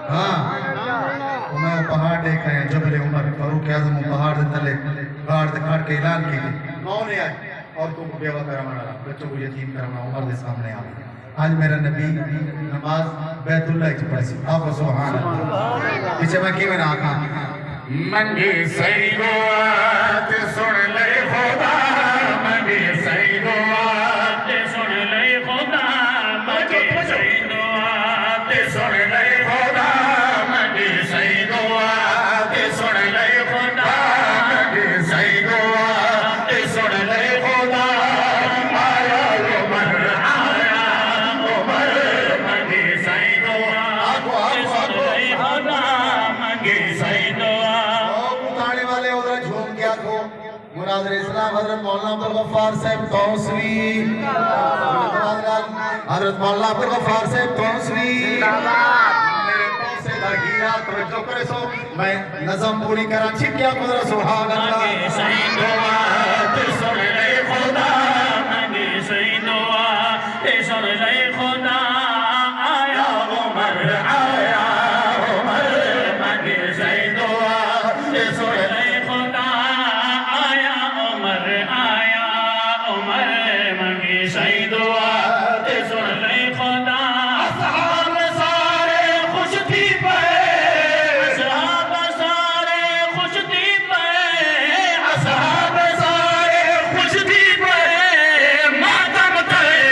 हाँ मैं पहाड़ देखा है जबल उमर फारूक आजम पहाड़ से तले गाड़ से काट के ऐलान की कौन है आज औरतों को बेवा करवाना बच्चों को यतीम करवाना उमर के सामने आ गया आज मेरा नबी नमाज बैतुल्लाह की पढ़ी आप सुभान अल्लाह पीछे मैं की मैंने आखा मंगी सही बात सुन ले खुदा मंगी सही बात सुन ले खुदा मंगी सही बात सुन ले खुदा मंगी सही बात सुन ले खुदा मंगी सही बात सुन ले खुदा आया उमर मंगी सही बात सुन ले खुदा मंगी सही मुनाज़िर इस्लाम हज़रत मौलाना अब्दुल गफ्फार साहब तौसवी हज़रत मौलाना अब्दुल गफ्फार साहब तौसवी मेरे पास से लगी रात तवज्जो करे सो मैं नज़म पूरी करा ठीक क्या कुदरत सुभान अल्लाह सही दुआ ते सुन ले खुदा मंगी सही दुआ ते सुन ले खुदा आया उमर मंगी सही दुआ ते सुन ले खुदा सही दुआ ते सुन ले खुदा असहाब सारे खुश थी पे असहाब सारे खुश थी पे असहाब सारे खुश थी पे मातम करे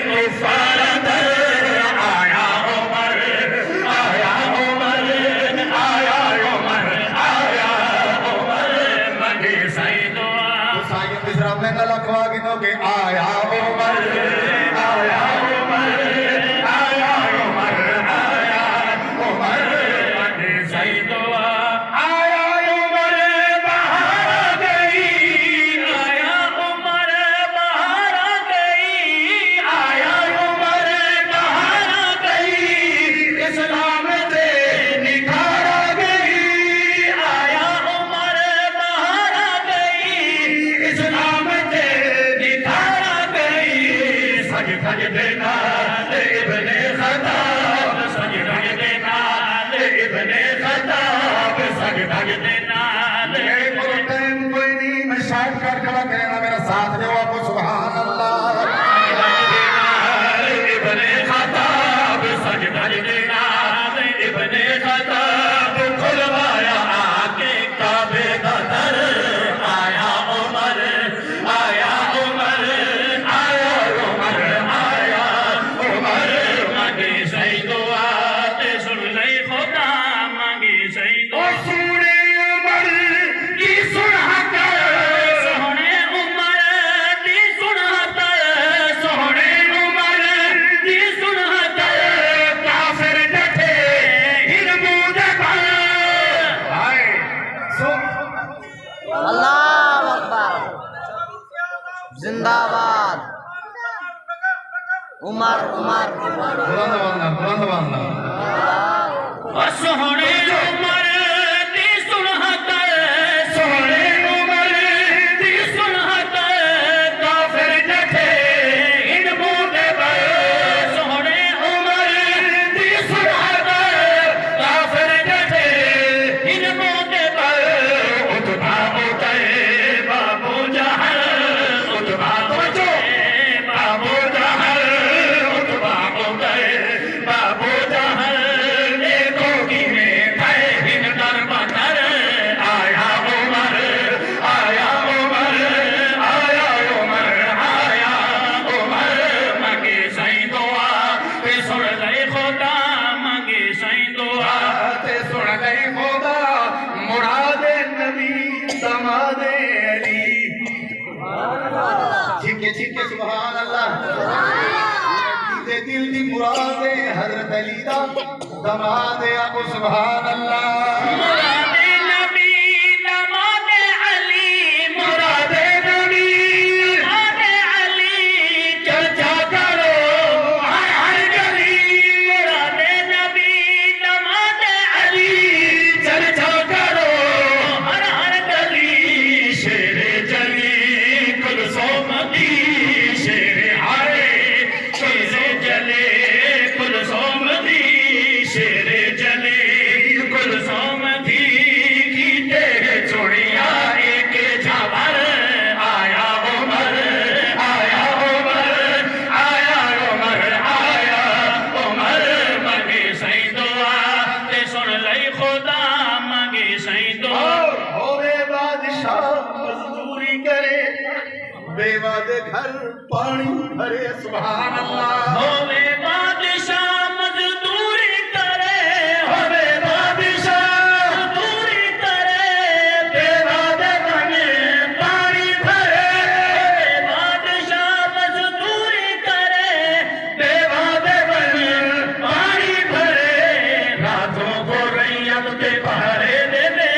कुफार दर आया उमर मंगी सही दुआ साईं मिस्रा में न लखवा गिनो के आया उमर मंगी सही दुआ आया उमर बाहर आ गई आया उमर बाहर आ गई आया उमर बाहर आ गई इस्लाम से निखार आ गई आया उमर बाहर आ गई इस्लाम से निखार आ गई सज धज देना इब्ने खताब सज धज देना इब्ने खताब सज धज देना टाइम कोई नहीं मैं शायद कर खड़ा कहना मेरा साथ दे आपको सुभान अल्लाह इब्ने खताब सज धज देना इब्ने खताब खुलवाया आके काबे का दर आया उमर मंगी सही दुआ ते सुन ले खुदा मंगी सही दुआ सोने उमर की सुनहत सोने उमर की सुनहत सोने उमर की सुनहत काफिर डटे हिरमूद पर हाय अल्लाह अकबर जिंदाबाद उमर बुलंद वाला सोने उमर की सुनहत सोने उमर की सुनहत काफिर डटे हिरमूद पर सोने उमर की सुनहत काफिर डटे हिरमूद पर उतबा उतरे बाबू जहल उतबा तो बाबू जहल उतबा उतरे बाबू जहल ठीक है सुभान अल्लाह दिल दी मुरादे हजरत अली दा दमादे आपको सुभान अल्लाह मुरादे नबी दमादे अली मुरादे नबी दमादे अली चर्चा करो हर हर गली मुरादे नबी दमादे अली चर्चा करो हर हर गली शेरे जली कुलसोम की शेरे हारे शेरे जले कुलसोम की शेरे जले कुलसोम थी कीते चुड़िया एक झावर आया उमर आया उमर आया उमर आया उमर मंगे सही दुआ ते सुन लई खुदा मंगे सही दुआ होवे बादशाह मजदूरी करे बेवा दे घर पानी भरे सुभान अल्लाह होवे बादशाह मजदूरी करे होवे बादशाह मजदूरी करे बेवा दे बने पानी भरे बादशाह मजदूरी करे बेवा दे बने पानी भरे रातों को रैयत के पहरे देवे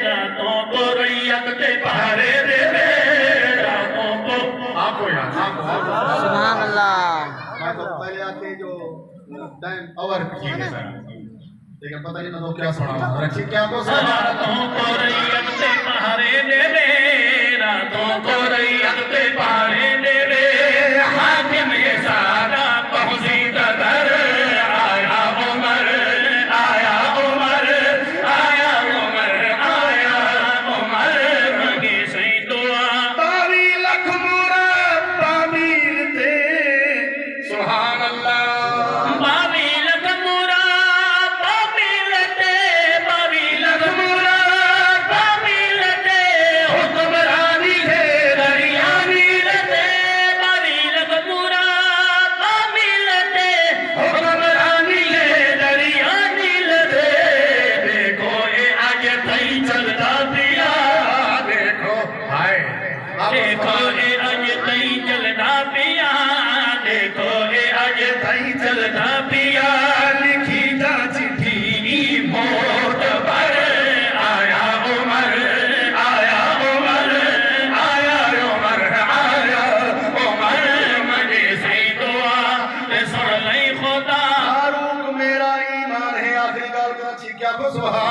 रातों को रैयत के पहरे देवे रातों को आपको यार आपको सुभान अल्लाह। तो पहले आते जो टाइम ओवर ठीक है सर लेकिन पता नहीं मैं तो क्या सुना रखी क्या को रातों को रैयत के पहरे देवे रातों को रैयत के पहरे देवे हाकिम ये सादा पहुंची कदर आया उमर आया उमर आया उमर आया उमर मंगे सही दुआ तावी लख मुरा तामीर थे सुभान अल्लाह बाबी लखमुरा बाबी लटे बाबी लखमुरा बाबी लटे हुक्मरानी है दरियानी लटे बाबी लखमुरा बाबी लटे हुक्मरानी है दरियानी लटे देखो ये आज थई चलता पिया देखो हाय देखो ये आज थई चलता पिया देखो ये आज थई चलता पिया लिखी जा चिट्ठी मोट पर आया उमर आया उमर आया उमर आया उमर मगे सही दुआ ते सुन लई खुदा फारूक मेरा ईमान है आखिरी गाल का छी क्या को सुभान